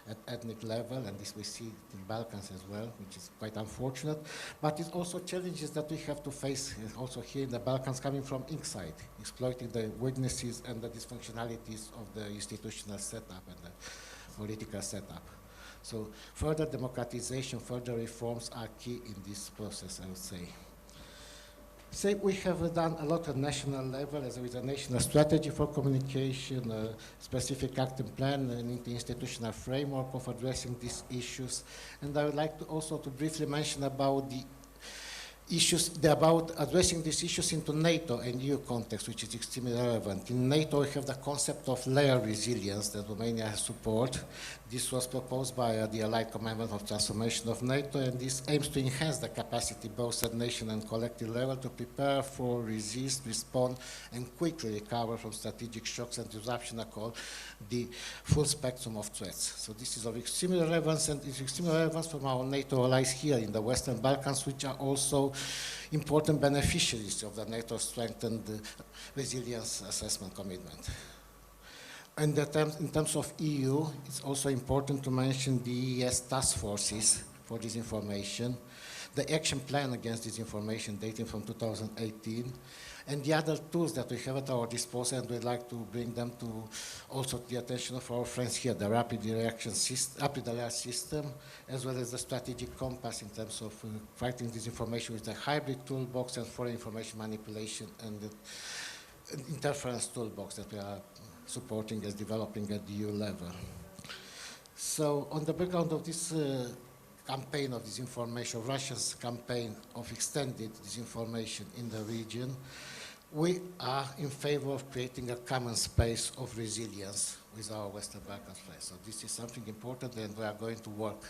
at ethnic level, and this we see in Balkans as well, which is quite unfortunate. But it's also challenges that we have to face also here in the Balkans coming from inside, exploiting the weaknesses and the dysfunctionalities of the institutional setup and the political setup. So further democratization, further reforms are key in this process, I would say. So we have done a lot at national level, as with a national strategy for communication, a specific action plan, an institutional framework of addressing these issues. And I would like to also to briefly mention about the issues, about addressing these issues into NATO and EU context, which is extremely relevant. In NATO, we have the concept of layer resilience that Romania has support. This was proposed by the Allied Commandment of Transformation of NATO, and this aims to enhance the capacity both at nation and collective level to prepare for, resist, respond, and quickly recover from strategic shocks and disruption across the full spectrum of threats. So this is of extreme relevance, and it's extreme relevance from our NATO allies here in the Western Balkans, which are also important beneficiaries of the NATO strengthened resilience assessment commitment. And in terms of EU, it's also important to mention the EES task forces for disinformation, the action plan against disinformation dating from 2018, and the other tools that we have at our disposal, and we'd like to bring them to also the attention of our friends here, the rapid alert system, as well as the strategic compass in terms of fighting disinformation with the hybrid toolbox and foreign information manipulation and the interference toolbox that we are supporting as developing at the EU level. So on the background of this campaign of disinformation, Russia's campaign of extended disinformation in the region, we are in favor of creating a common space of resilience with our Western Balkans friends. So this is something important, and we are going to work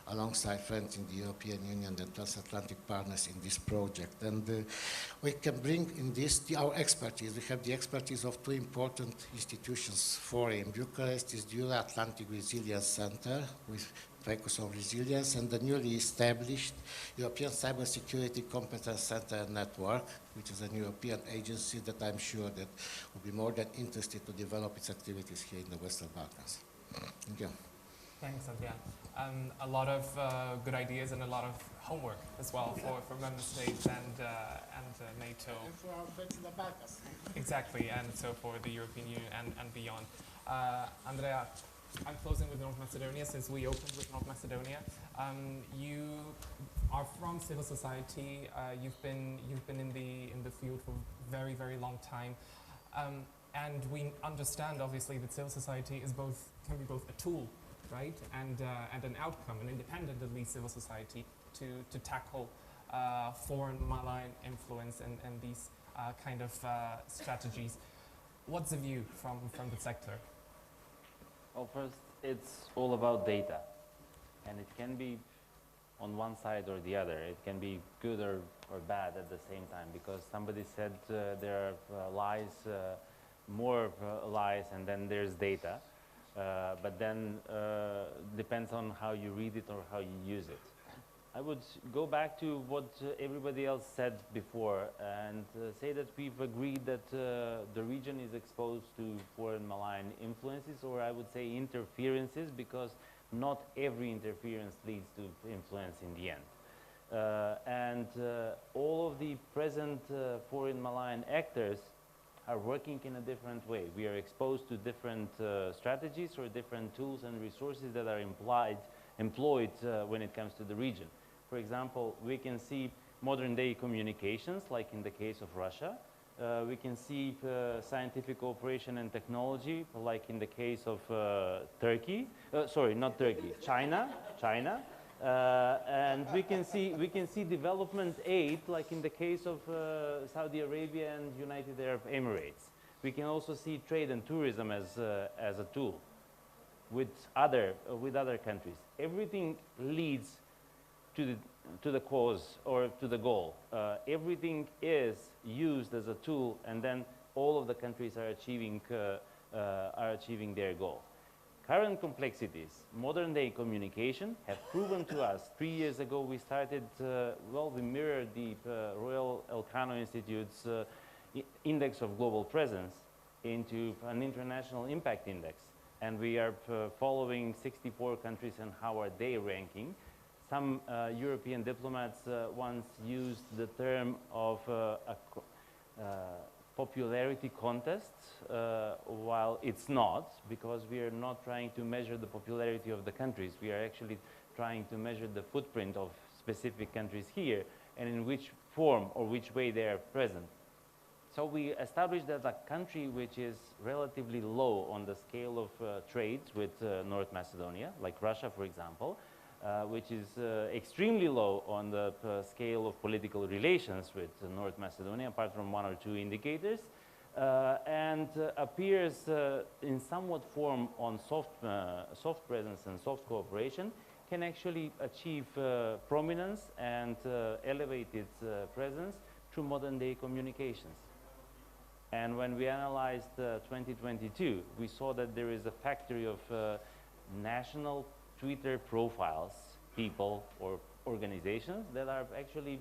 alongside friends in the European Union and transatlantic partners in this project. And we can bring in this our expertise. We have the expertise of two important institutions for in Bucharest is the Euro-Atlantic Resilience Center with focus on resilience, and the newly established European Cybersecurity Competence Center and Network, which is an European agency that I'm sure that will be more than interested to develop its activities here in the Western Balkans. Thank you. Thanks, Adrian. A lot of good ideas and a lot of homework as well for member states and NATO. And for our friends in the Balkans. Exactly, and so for the European Union and beyond. Andrea, I'm closing with North Macedonia since we opened with North Macedonia. You are from civil society. You've been in the field for a very long time, and we understand obviously that civil society can be both a tool, right, and an outcome, an independent at least civil society to tackle foreign malign influence and these kind of strategies. What's the view from the sector? Well, first, it's all about data, and it can be on one side or the other. It can be good or bad at the same time, because somebody said there are lies, more lies, and then there's data. But then depends on how you read it or how you use it. I would go back to what everybody else said before and say that we've agreed that the region is exposed to foreign malign influences, or I would say interferences, because not every interference leads to influence in the end. All of the present foreign malign actors are working in a different way. We are exposed to different strategies or different tools and resources that are employed when it comes to the region. For example, we can see modern-day communications, like in the case of Russia. We can see scientific cooperation and technology, like in the case of Turkey. Sorry, not Turkey, China. And we can see development aid, like in the case of Saudi Arabia and United Arab Emirates. We can also see trade and tourism as a tool with other countries. Everything leads to the cause or to the goal. Everything is used as a tool, and then all of the countries are achieving their goal. Current complexities, modern-day communication, have proven to us. 3 years ago, we started, we mirrored the Royal Elcano Institute's Index of Global Presence into an international impact index. And we are following 64 countries and how are they ranking. Some European diplomats once used the term of a popularity contest, while it's not, because we are not trying to measure the popularity of the countries. We are actually trying to measure the footprint of specific countries here and in which form or which way they are present. So we established that a country which is relatively low on the scale of trade with North Macedonia, like Russia, for example, which is extremely low on the scale of political relations with North Macedonia, apart from one or two indicators, and appears in somewhat form on soft presence and soft cooperation, can actually achieve prominence and elevate its presence through modern-day communications. And when we analyzed 2022, we saw that there is a factory of national Twitter profiles, people or organizations that are actually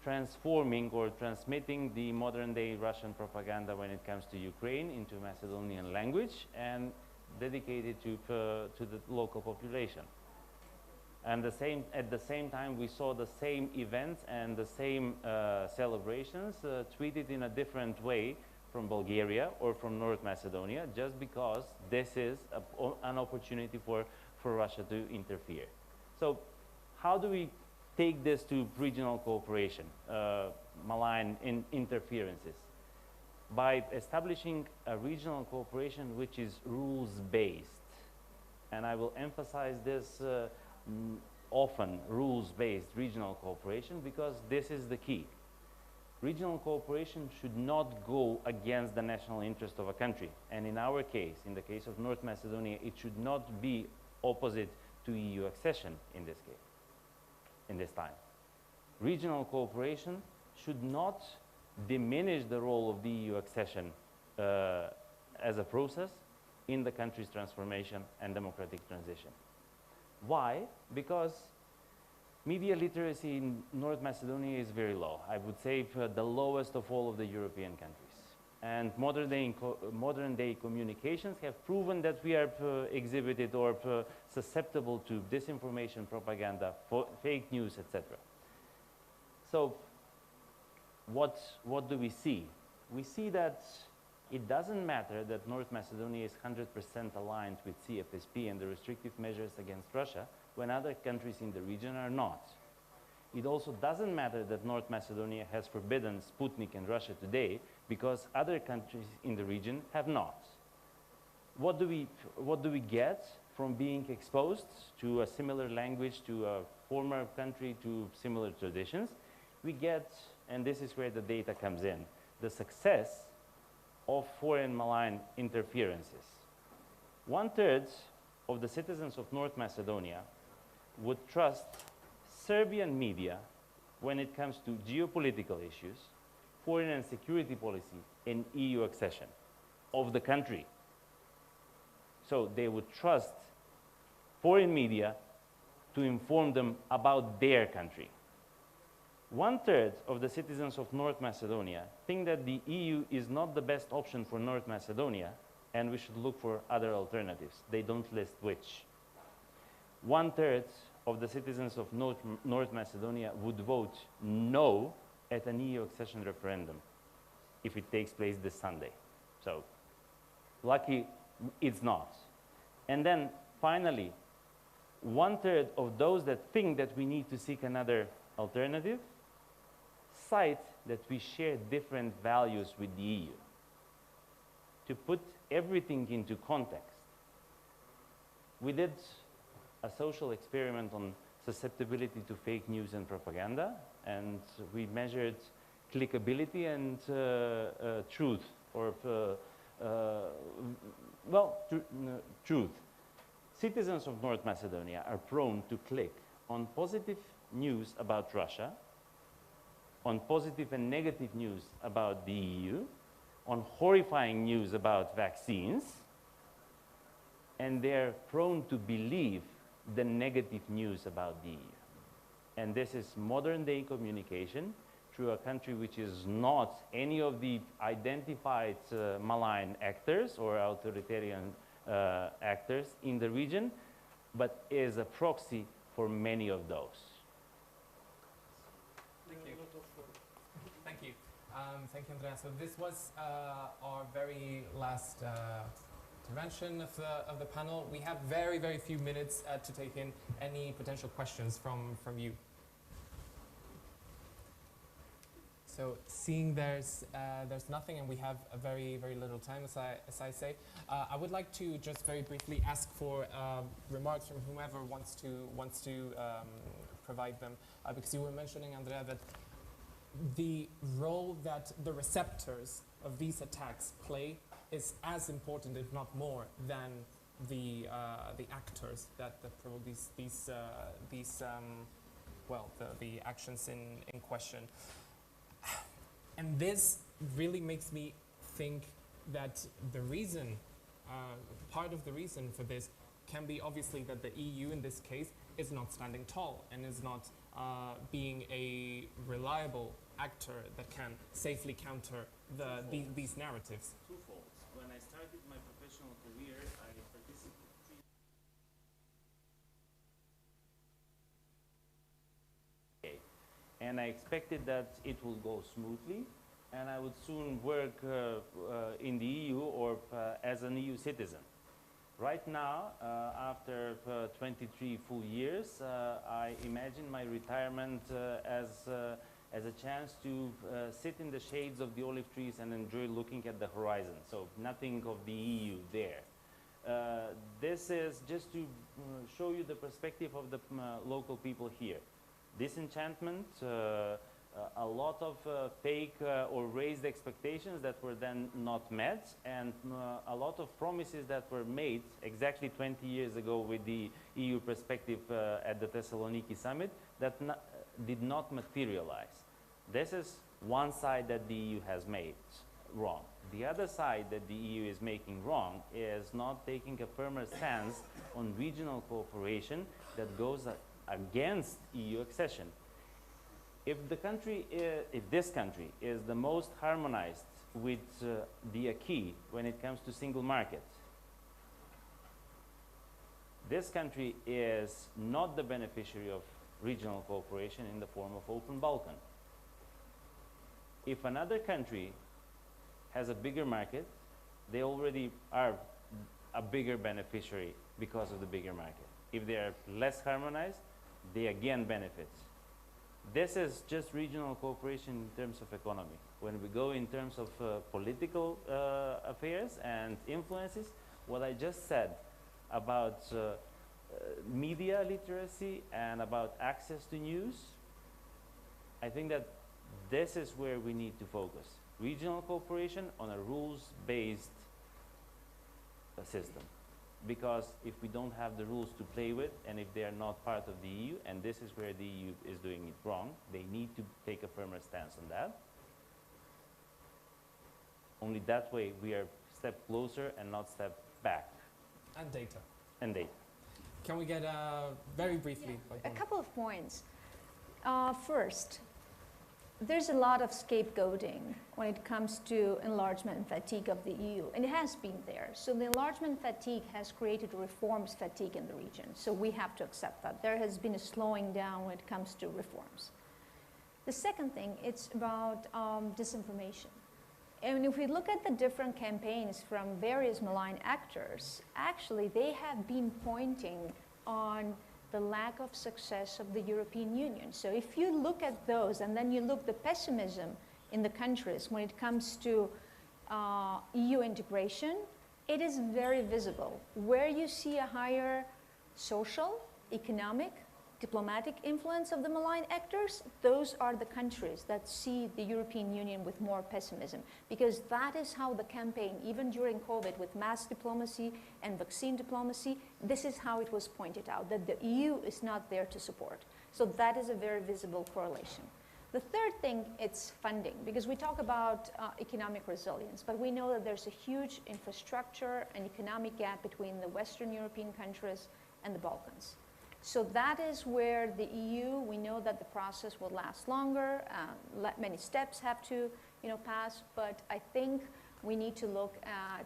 transforming or transmitting the modern-day Russian propaganda when it comes to Ukraine into Macedonian language and dedicated to the local population. And at the same time, we saw the same events and the same celebrations tweeted in a different way from Bulgaria or from North Macedonia, just because this is an opportunity for Russia to interfere. So how do we take this to regional cooperation, malign interferences? By establishing a regional cooperation which is rules-based. And I will emphasize this often rules-based regional cooperation because this is the key. Regional cooperation should not go against the national interest of a country. And in our case, in the case of North Macedonia, it should not be opposite to EU accession in this case, in this time. Regional cooperation should not diminish the role of the EU accession as a process in the country's transformation and democratic transition. Why? Because media literacy in North Macedonia is very low. I would say the lowest of all of the European countries. And modern day communications have proven that we are exhibited or susceptible to disinformation, propaganda, fake news, etc. So what do we see? We see that it doesn't matter that North Macedonia is 100% aligned with CFSP and the restrictive measures against Russia when other countries in the region are not. It also doesn't matter that North Macedonia has forbidden Sputnik in Russia today because other countries in the region have not. What do we get from being exposed to a similar language, to a former country, to similar traditions? We get, and this is where the data comes in, the success of foreign malign interferences. 1/3 of the citizens of North Macedonia would trust Serbian media when it comes to geopolitical issues, foreign and security policy, and EU accession of the country. So they would trust foreign media to inform them about their country. 1/3 of the citizens of North Macedonia think that the EU is not the best option for North Macedonia and we should look for other alternatives. They don't list which. 1/3 of the citizens of North Macedonia would vote no at an EU accession referendum if it takes place this Sunday. So, lucky it's not. And then finally, 1/3 of those that think that we need to seek another alternative cite that we share different values with the EU. To put everything into context, we did a social experiment on susceptibility to fake news and propaganda, and we measured clickability and truth, or truth. Citizens of North Macedonia are prone to click on positive news about Russia, on positive and negative news about the EU, on horrifying news about vaccines, and they're prone to believe the negative news about the EU. And this is modern day communication through a country which is not any of the identified malign actors or authoritarian actors in the region, but is a proxy for many of those. Thank you. Thank you. Thank you, Andrea. So this was our very last intervention of the panel. We have very, very few minutes to take in any potential questions from you. So seeing there's nothing and we have a very, very little time, as I say, I would like to just very briefly ask for remarks from whomever wants to provide them, because you were mentioning, Andrea, that the role that the receptors of these attacks play is as important, if not more, than the actors that provoke the actions in question. And this really makes me think that the reason, part of the reason for this can be obviously that the EU in this case is not standing tall and is not being a reliable actor that can safely counter these narratives. Twofold. When I started my professional career, I participated and I expected that it will go smoothly and I would soon work in the EU or as an EU citizen. Right now, after 23 full years, I imagine my retirement as a chance to sit in the shades of the olive trees and enjoy looking at the horizon. So nothing of the EU there. This is just to show you the perspective of the local people here. Disenchantment, a lot of fake or raised expectations that were then not met, and a lot of promises that were made exactly 20 years ago with the EU perspective at the Thessaloniki summit that did not materialize. This is one side that the EU has made wrong. The other side that the EU is making wrong is not taking a firmer stance on regional cooperation that goes against EU accession. If this country is the most harmonized with the acquis when it comes to single market, this country is not the beneficiary of regional cooperation in the form of open Balkan. If another country has a bigger market, they already are a bigger beneficiary because of the bigger market. If they are less harmonized, they again benefit. This is just regional cooperation in terms of economy. When we go in terms of political affairs and influences, what I just said about media literacy and about access to news, I think that this is where we need to focus. Regional cooperation on a rules-based system. Because if we don't have the rules to play with, and if they are not part of the EU, and this is where the EU is doing it wrong, they need to take a firmer stance on that. Only that way we are a step closer and not step back. And data. And data. Can we get very briefly? Yeah. A couple of points. First, there's a lot of scapegoating when it comes to enlargement fatigue of the EU, and it has been there. So the enlargement fatigue has created reforms fatigue in the region, so we have to accept that. There has been a slowing down when it comes to reforms. The second thing, it's about disinformation. And if we look at the different campaigns from various malign actors, actually they have been pointing on the lack of success of the European Union. So if you look at those and then you look the pessimism in the countries when it comes to EU integration, it is very visible. Where you see a higher social, economic, diplomatic influence of the malign actors, those are the countries that see the European Union with more pessimism, because that is how the campaign, even during COVID with mass diplomacy and vaccine diplomacy, this is how it was pointed out, that the EU is not there to support. So that is a very visible correlation. The third thing, it's funding, because we talk about economic resilience, but we know that there's a huge infrastructure and economic gap between the Western European countries and the Balkans. So that is where the EU, we know that the process will last longer, many steps have to pass, but I think we need to look at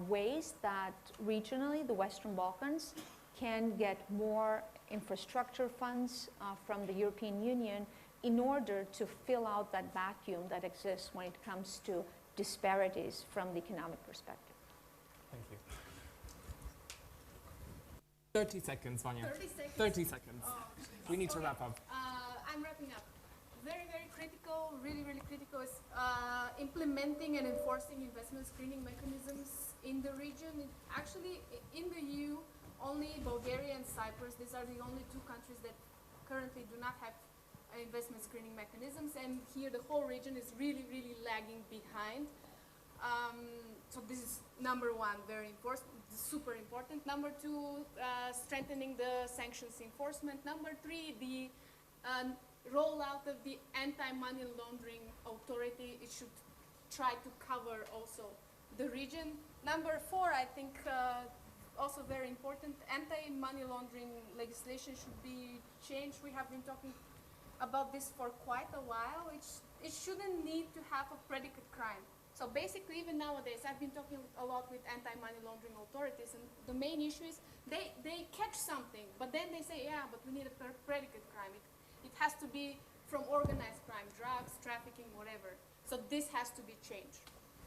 ways that regionally the Western Balkans can get more infrastructure funds from the European Union in order to fill out that vacuum that exists when it comes to disparities from the economic perspective. Thank you. 30 seconds, Vanya. 30 seconds? 30 seconds. Oh, we need to wrap up. I'm wrapping up. Very, very critical, really, really critical is implementing and enforcing investment screening mechanisms in the region. Actually, in the EU, only Bulgaria and Cyprus, these are the only two countries that currently do not have investment screening mechanisms, and here the whole region is really, really lagging behind. So this is number one, very important, super important. Number two, strengthening the sanctions enforcement. Number three, the rollout of the anti-money laundering authority. It should try to cover also the region. Number four, I think also very important, anti-money laundering legislation should be changed. We have been talking about this for quite a while. It shouldn't need to have a predicate crime. So basically, even nowadays, I've been talking a lot with anti-money laundering authorities, and the main issue is they catch something, but then they say, yeah, but we need a predicate crime. It has to be from organized crime, drugs, trafficking, whatever. So this has to be changed,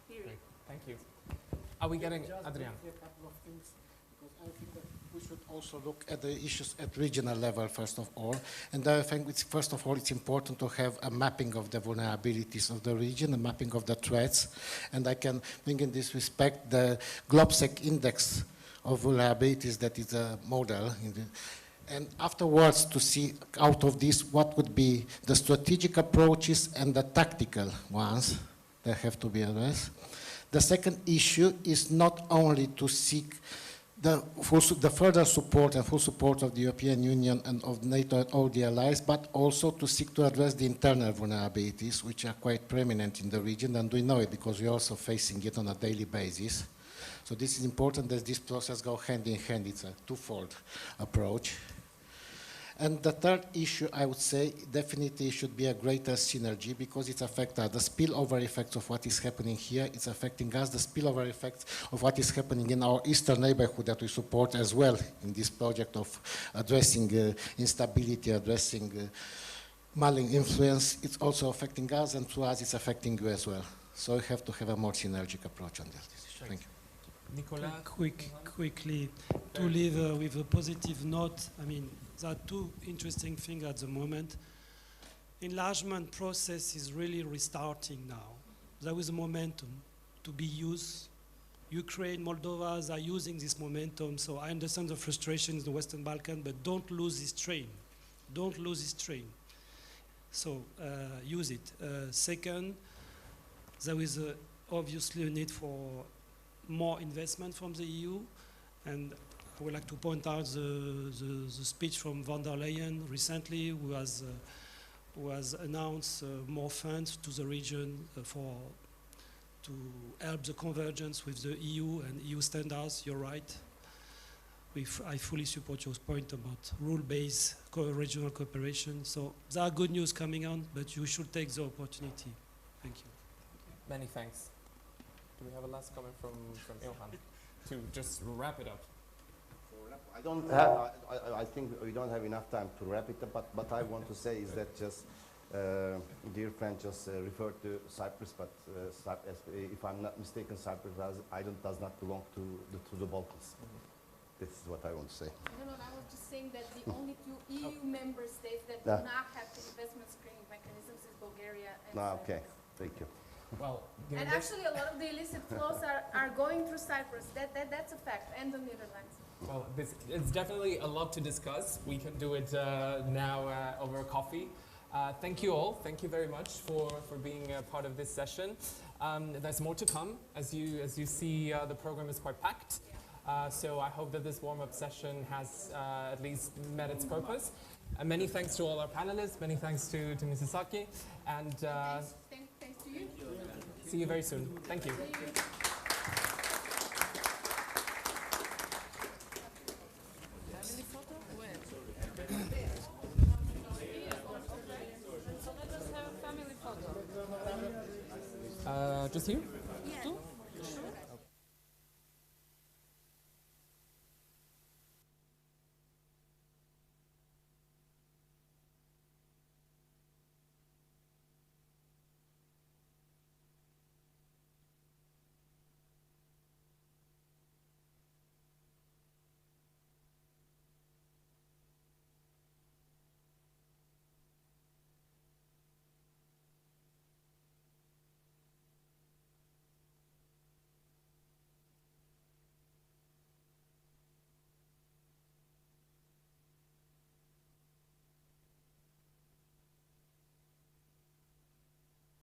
period. Great. Thank you. Are we getting, Adrian? A couple of things, because I think that we should also look at the issues at regional level, first of all. And I think, first of all, it's important to have a mapping of the vulnerabilities of the region, a mapping of the threats. And I can bring in this respect the GlobSec index of vulnerabilities that is a model. And afterwards, to see out of this what would be the strategic approaches and the tactical ones that have to be addressed. The second issue is not only to seek the further support and full support of the European Union and of NATO and all the allies, but also to seek to address the internal vulnerabilities, which are quite prominent in the region, and we know it because we're also facing it on a daily basis. So this is important that this process go hand in hand. It's a twofold approach. And the third issue, I would say, definitely should be a greater synergy because it's affecting the spillover effects of what is happening here. It's affecting us, the spillover effects of what is happening in our eastern neighborhood that we support as well in this project of addressing instability, addressing malign influence. It's also affecting us, and to us, it's affecting you as well. So we have to have a more synergic approach on this. Thank you. Nicolas? Quickly, to leave with a positive note, I mean, there are two interesting things at the moment. Enlargement process is really restarting now. There is a momentum to be used. Ukraine, Moldova are using this momentum, so I understand the frustration in the Western Balkans, but don't lose this train. Don't lose this train. So use it. Second, there is obviously a need for more investment from the EU, and I would like to point out the speech from von der Leyen recently, who has announced more funds to the region to help the convergence with the EU and EU standards. You're right. I fully support your point about rule-based regional cooperation. So there are good news coming on, but you should take the opportunity. Thank you. Many thanks. Do we have a last comment from Ilhan to just wrap it up? I don't have, I think we don't have enough time to wrap it up, but I want to say is that just, dear friend just referred to Cyprus, but if I'm not mistaken, Cyprus does not belong to the Balkans. This is what I want to say. No, I was just saying that the only two EU member states that do not have the investment screening mechanisms is Bulgaria and Cyprus. Okay, thank you. Well, and actually a lot of the illicit flows are going through Cyprus. That's a fact, and the Netherlands. Well, it's definitely a lot to discuss. We can do it now over a coffee. Thank you all. Thank you very much for being a part of this session. There's more to come. As you see, the program is quite packed. So I hope that this warm-up session has at least met its purpose. Many thanks to all our panelists. Many thanks to Mrs. Saki. And thanks to you. See you very soon. Thank you. Just here?